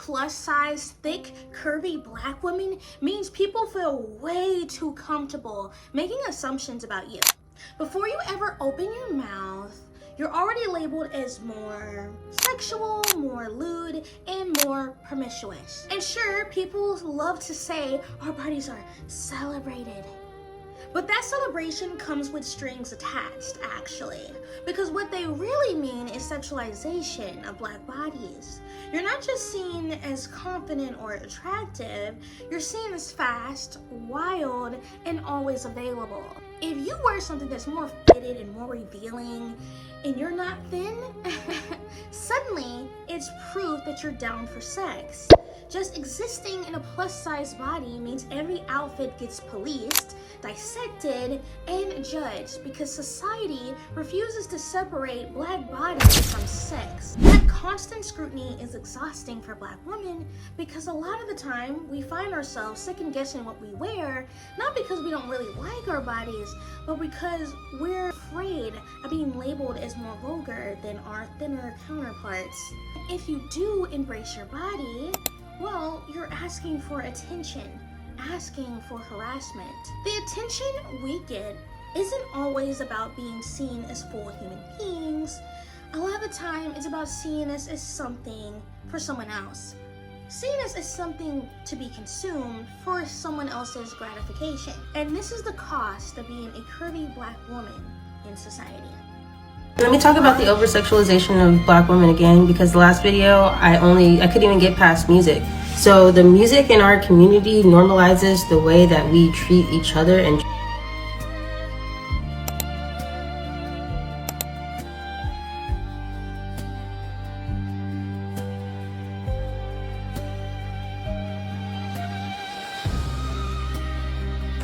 plus-size, thick, curvy black woman means people feel way too comfortable making assumptions about you. Before you ever open your mouth, you're already labeled as more sexual, more lewd, and more promiscuous. And sure, people love to say our bodies are celebrated. But that celebration comes with strings attached, actually. Because what they really mean is sexualization of black bodies. You're not just seen as confident or attractive, you're seen as fast, wild, and always available. If you wear something that's more fitted and more revealing, and you're not thin, suddenly it's proof that you're down for sex. Just existing in a plus-size body means every outfit gets policed, dissected, and judged because society refuses to separate black bodies from sex. That constant scrutiny is exhausting for black women because a lot of the time we find ourselves second-guessing what we wear, not because we don't really like our bodies, but because we're afraid of being labeled as more vulgar than our thinner counterparts. If you do embrace your body, well, you're asking for attention, asking for harassment. The attention we get isn't always about being seen as full human beings. A lot of the time, it's about seeing us as something for someone else. Seeing us as something to be consumed for someone else's gratification. And this is the cost of being a curvy black woman in society. Let me talk about the over-sexualization of black women again, because the last video I couldn't even get past music. So the music in our community normalizes the way that we treat each other and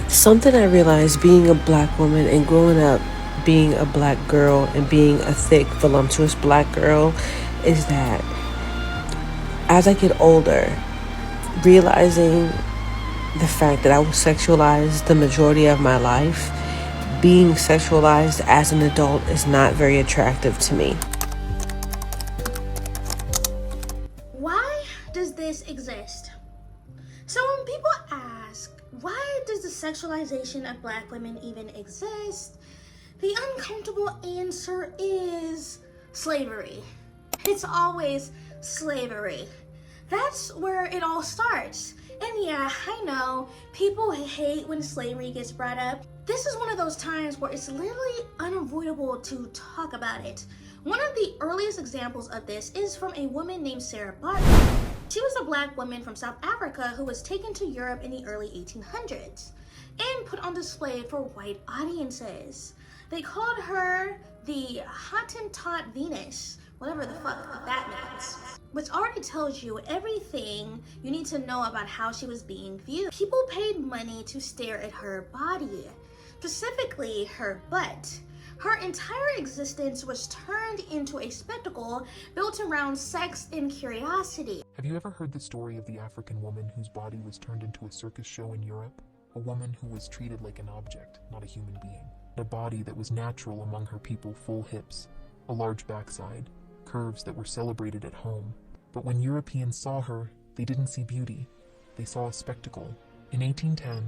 something I realized being a black woman and growing up being a black girl and being a thick, voluptuous black girl is that as I get older, realizing the fact that I was sexualized the majority of my life, being sexualized as an adult is not very attractive to me. Why does this exist? So when people ask, why does the sexualization of black women even exist? The uncomfortable answer is slavery. It's always slavery. That's where it all starts. And yeah, I know, people hate when slavery gets brought up. This is one of those times where it's literally unavoidable to talk about it. One of the earliest examples of this is from a woman named Sarah Barton. She was a black woman from South Africa who was taken to Europe in the early 1800s and put on display for white audiences. They called her the Hottentot Venus, whatever the fuck that means. Which already tells you everything you need to know about how she was being viewed. People paid money to stare at her body, specifically her butt. Her entire existence was turned into a spectacle built around sex and curiosity. Have you ever heard the story of the African woman whose body was turned into a circus show in Europe? A woman who was treated like an object, not a human being. A body that was natural among her people, full hips, a large backside, curves that were celebrated at home. But when Europeans saw her, they didn't see beauty. They saw a spectacle. In 1810,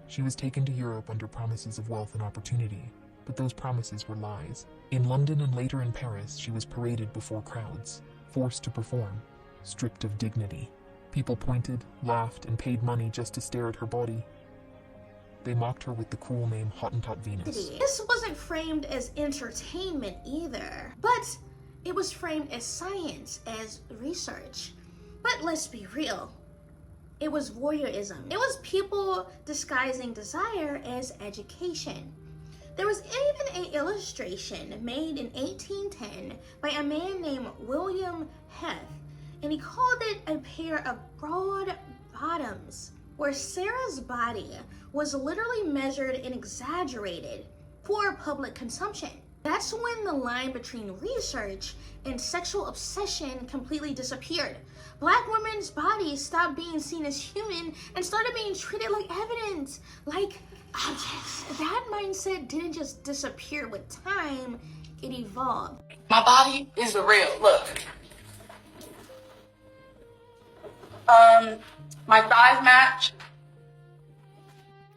she was taken to Europe under promises of wealth and opportunity, but those promises were lies. In London and later in Paris, she was paraded before crowds, forced to perform, stripped of dignity. People pointed, laughed, and paid money just to stare at her body. They mocked her with the cruel name Hottentot Venus. This wasn't framed as entertainment either, but it was framed as science, as research. But let's be real, it was voyeurism. It was people disguising desire as education. There was even an illustration made in 1810 by a man named William Heth, and he called it a pair of broad bottoms, where Sarah's body was literally measured and exaggerated for public consumption. That's when the line between research and sexual obsession completely disappeared. Black women's bodies stopped being seen as human and started being treated like evidence, like objects. That mindset didn't just disappear with time, it evolved. My body is the real, look. My size match.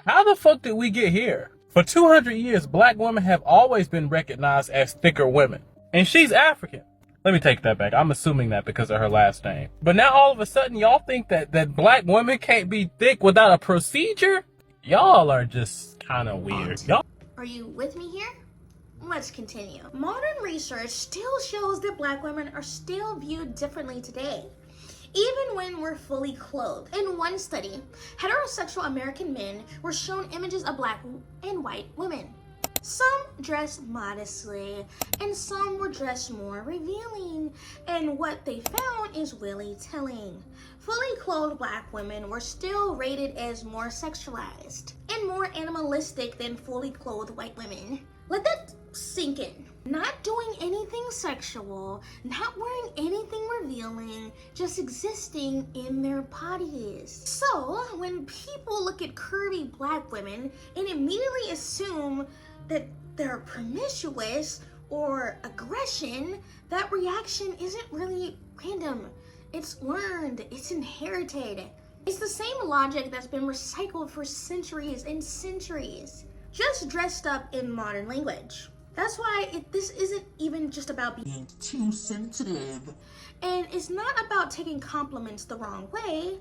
How the fuck did we get here? For 200 years, black women have always been recognized as thicker women. And she's African. Let me take that back. I'm assuming that because of her last name. But now all of a sudden, y'all think that black women can't be thick without a procedure? Y'all are just kind of weird. Y'all. Are you with me here? Let's continue. Modern research still shows that black women are still viewed differently today, even when we're fully clothed. In one study, heterosexual American men were shown images of black and white women. Some dressed modestly, and some were dressed more revealing, and what they found is really telling. Fully clothed black women were still rated as more sexualized and more animalistic than fully clothed white women. Let that sink in. Not doing anything sexual, not wearing anything revealing, just existing in their bodies. So, when people look at curvy black women and immediately assume that they're promiscuous or aggression, that reaction isn't really random. It's learned, it's inherited. It's the same logic that's been recycled for centuries and centuries, just dressed up in modern language. That's why this isn't even just about being too sensitive. And it's not about taking compliments the wrong way.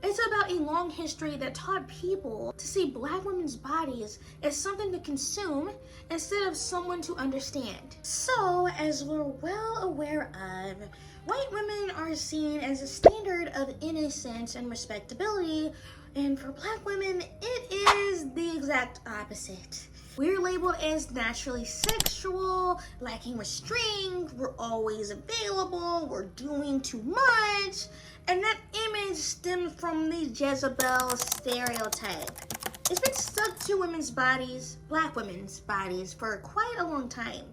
It's about a long history that taught people to see black women's bodies as something to consume instead of someone to understand. So, as we're well aware of, white women are seen as a standard of innocence and respectability, and for black women, it is the exact opposite. We're labeled as naturally sexual, lacking restraint, we're always available, we're doing too much, and that image stems from the Jezebel stereotype. It's been stuck to women's bodies, black women's bodies, for quite a long time,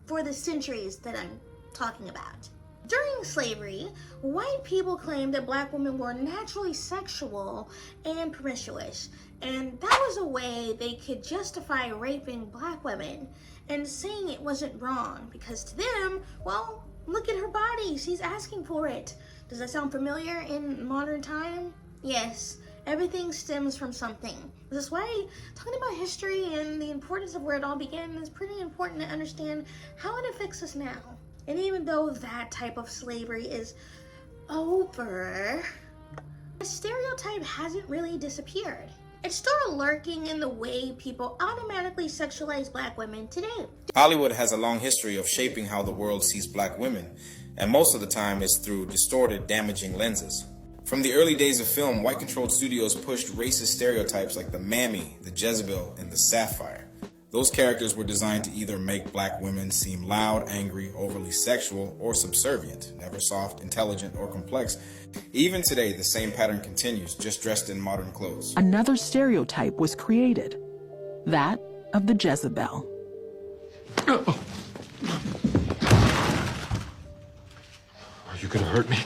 for the centuries that I'm talking about. During slavery, white people claimed that black women were naturally sexual and promiscuous, and that was a way they could justify raping black women and saying it wasn't wrong, because to them, well, look at her body, she's asking for it. Does that sound familiar in modern time? Yes, everything stems from something. This is why talking about history and the importance of where it all began is pretty important to understand how it affects us now. And even though that type of slavery is over, the stereotype hasn't really disappeared. It's still lurking in the way people automatically sexualize black women today. Hollywood has a long history of shaping how the world sees black women, and most of the time it's through distorted, damaging lenses. From the early days of film, white-controlled studios pushed racist stereotypes like the Mammy, the Jezebel, and the Sapphire. Those characters were designed to either make black women seem loud, angry, overly sexual, or subservient, never soft, intelligent, or complex. Even today, the same pattern continues, just dressed in modern clothes. Another stereotype was created, that of the Jezebel. Are you gonna hurt me?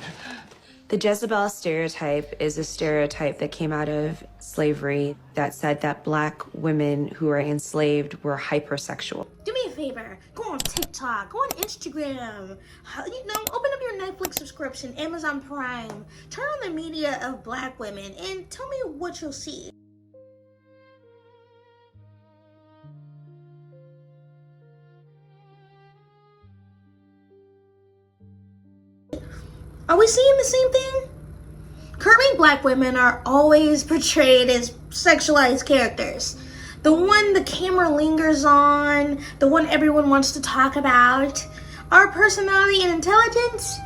The Jezebel stereotype is a stereotype that came out of slavery that said that black women who were enslaved were hypersexual. Do me a favor, go on TikTok, go on Instagram, open up your Netflix subscription, Amazon Prime, turn on the media of black women and tell me what you'll see. Are we seeing the same thing? Curvy black women are always portrayed as sexualized characters. The one the camera lingers on, the one everyone wants to talk about. Our personality and intelligence?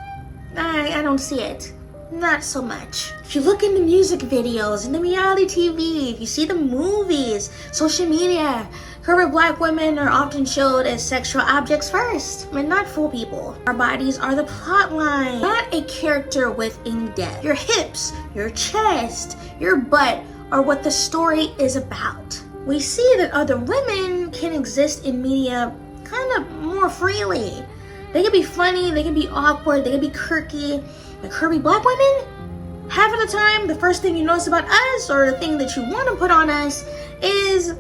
I don't see it. Not so much. If you look in the music videos, in the reality TV, if you see the movies, social media, curvy black women are often showed as sexual objects first, and not full people. Our bodies are the plot line, not a character with any depth. Your hips, your chest, your butt are what the story is about. We see that other women can exist in media kind of more freely. They can be funny, they can be awkward, they can be quirky. The curvy black women, half of the time, the first thing you notice about us, or the thing that you want to put on us, is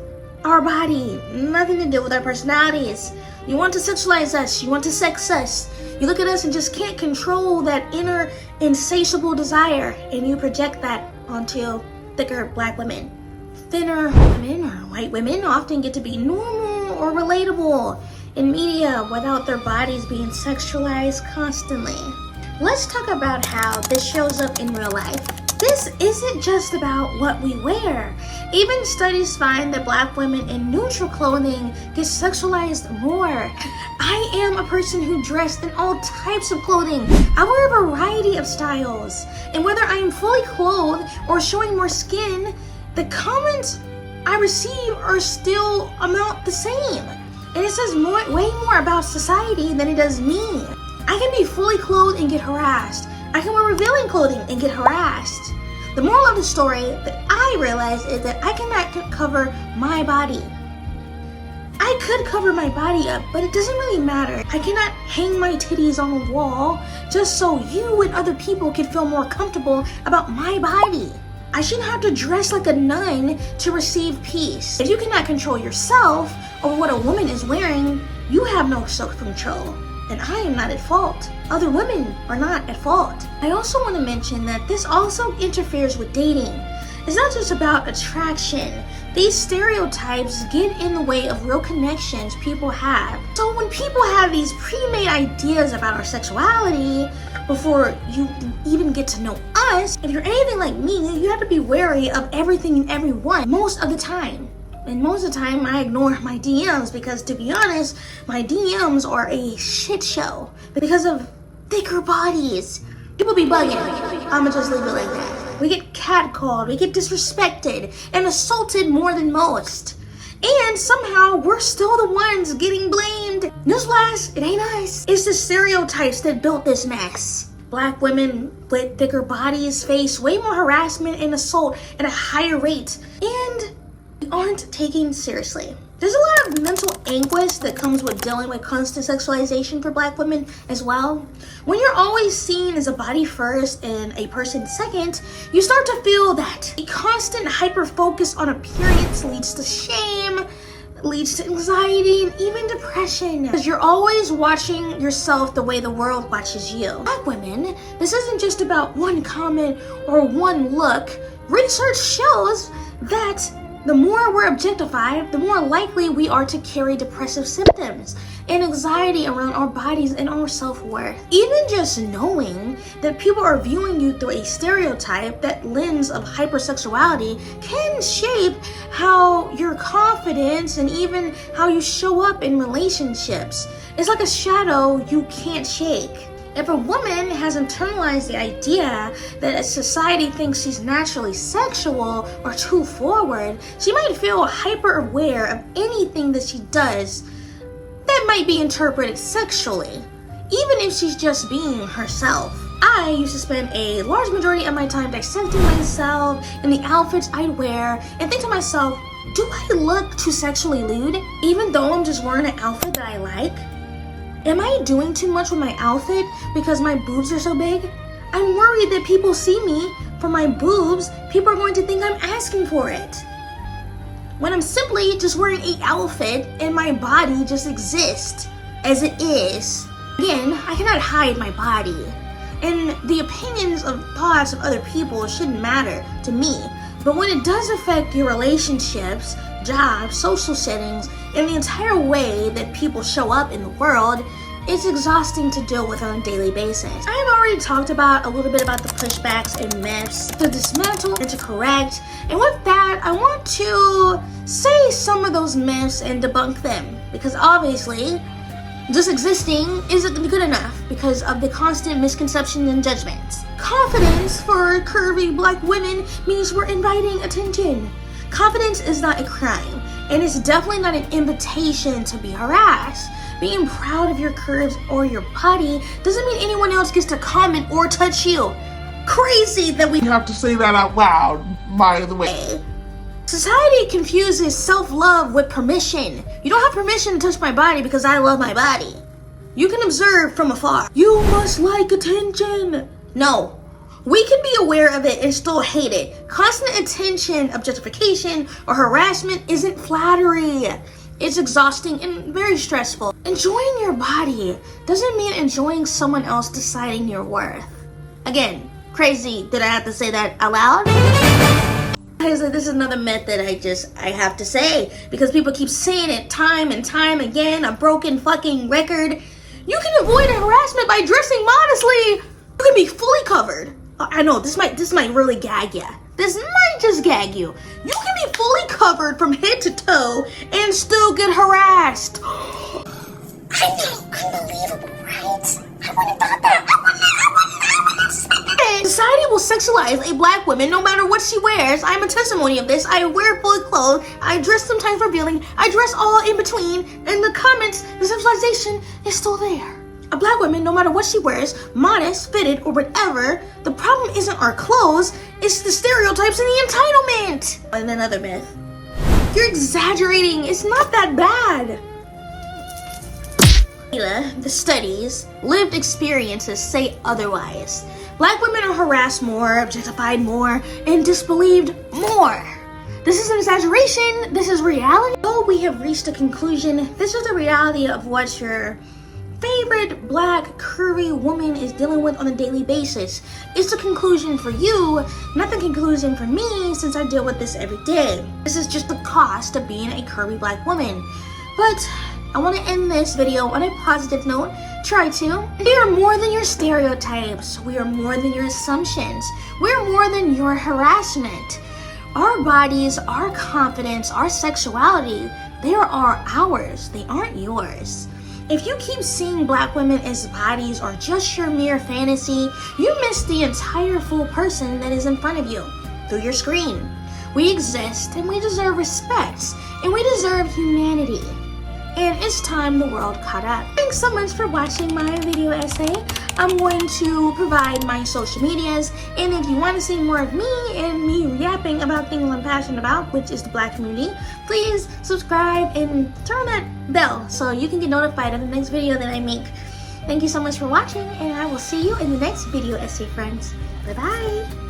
our body. Nothing to do with our personalities. You want to sexualize us. You want to sex us. You look at us and just can't control that inner insatiable desire, and you project that onto thicker black women. Thinner women or white women often get to be normal or relatable in media without their bodies being sexualized constantly. Let's talk about how this shows up in real life. This isn't just about what we wear. Even studies find that black women in neutral clothing get sexualized more. I am a person who dressed in all types of clothing. I wear a variety of styles. And whether I am fully clothed or showing more skin, the comments I receive are still amount the same. And it says way more about society than it does me. I can be fully clothed and get harassed. I can wear revealing clothing and get harassed. The moral of the story that I realize is that I cannot cover my body. I could cover my body up, but it doesn't really matter. I cannot hang my titties on a wall just so you and other people can feel more comfortable about my body. I shouldn't have to dress like a nun to receive peace. If you cannot control yourself or what a woman is wearing, you have no self-control. And I am not at fault. Other women are not at fault. I also want to mention that this also interferes with dating. It's not just about attraction. These stereotypes get in the way of real connections people have. So when people have these pre-made ideas about our sexuality before you even get to know us, if you're anything like me, you have to be wary of everything and everyone most of the time. And most of the time, I ignore my DMs because, to be honest, my DMs are a shit show because of thicker bodies. People be bugging. I'ma just leave it like that. We get catcalled, we get disrespected, and assaulted more than most. And somehow, we're still the ones getting blamed. Newsflash, it ain't us. It's the stereotypes that built this mess. Black women with thicker bodies face way more harassment and assault at a higher rate. And aren't taken seriously. There's a lot of mental anguish that comes with dealing with constant sexualization for black women as well. When you're always seen as a body first and a person second, you start to feel that a constant hyper focus on appearance leads to shame, leads to anxiety, and even depression. Because you're always watching yourself the way the world watches you. Black women, this isn't just about one comment or one look. Research shows that the more we're objectified, the more likely we are to carry depressive symptoms and anxiety around our bodies and our self-worth. Even just knowing that people are viewing you through a stereotype, that lens of hypersexuality, can shape how your confidence and even how you show up in relationships. It's like a shadow you can't shake. If a woman has internalized the idea that a society thinks she's naturally sexual or too forward, she might feel hyper aware of anything that she does that might be interpreted sexually, even if she's just being herself. I used to spend a large majority of my time dissecting myself and the outfits I'd wear and think to myself, do I look too sexually lewd even though I'm just wearing an outfit that I like? Am I doing too much with my outfit because my boobs are so big? I'm worried that people see me for my boobs, people are going to think I'm asking for it. When I'm simply just wearing an outfit and my body just exists as it is. Again, I cannot hide my body. And the opinions of thoughts of other people shouldn't matter to me. But when it does affect your relationships, jobs, social settings, and the entire way that people show up in the world, it's exhausting to deal with on a daily basis. I have already talked about a little bit about the pushbacks and myths to dismantle and to correct. And with that, I want to say some of those myths and debunk them. Because obviously, just existing isn't good enough because of the constant misconceptions and judgments. Confidence for curvy black women means we're inviting attention. Confidence is not a crime, and it's definitely not an invitation to be harassed. Being proud of your curves or your body doesn't mean anyone else gets to comment or touch you. Crazy that we have to say that out loud, by the way. Society confuses self-love with permission. You don't have permission to touch my body because I love my body. You can observe from afar. You must like attention. No. We can be aware of it and still hate it. Constant attention, objectification, or harassment isn't flattery. It's exhausting and very stressful. Enjoying your body doesn't mean enjoying someone else deciding your worth. Again, crazy, did I have to say that out loud? This is another myth that I have to say, because people keep saying it time and time again, a broken fucking record. You can avoid harassment by dressing modestly. You can be fully covered. I know, this might really gag ya. This might just gag you. You can be fully covered from head to toe and still get harassed. I know, unbelievable, right? I wouldn't have thought that. I wouldn't have expected. Society will sexualize a black woman no matter what she wears. I'm a testimony of this. I wear fully clothed. I dress sometimes revealing. I dress all in between. In the comments, the sexualization is still there. A black woman, no matter what she wears, modest, fitted, or whatever, the problem isn't our clothes, it's the stereotypes and the entitlement. And another myth. You're exaggerating, it's not that bad. The studies, lived experiences say otherwise. Black women are harassed more, objectified more, and disbelieved more. This is an exaggeration, this is reality. Oh, we have reached a conclusion. This is the reality of what your favorite black curvy woman is dealing with on a daily basis. It's the conclusion for you, not the conclusion for me, since I deal with this every day. This is just the cost of being a curvy black woman. But I want to end this video on a positive note. Try to. We are more than your stereotypes. We are more than your assumptions. We are more than your harassment. Our bodies, our confidence, our sexuality, they are ours. They aren't yours. If you keep seeing black women as bodies or just your mere fantasy, you miss the entire full person that is in front of you through your screen. We exist and we deserve respect and we deserve humanity. And it's time the world caught up. Thanks so much for watching my video essay. I'm going to provide my social medias, and if you want to see more of me and me yapping about things I'm passionate about, which is the black community, please subscribe and turn on that bell so you can get notified of the next video that I make. Thank you so much for watching, and I will see you in the next video essay, friends. Bye-bye.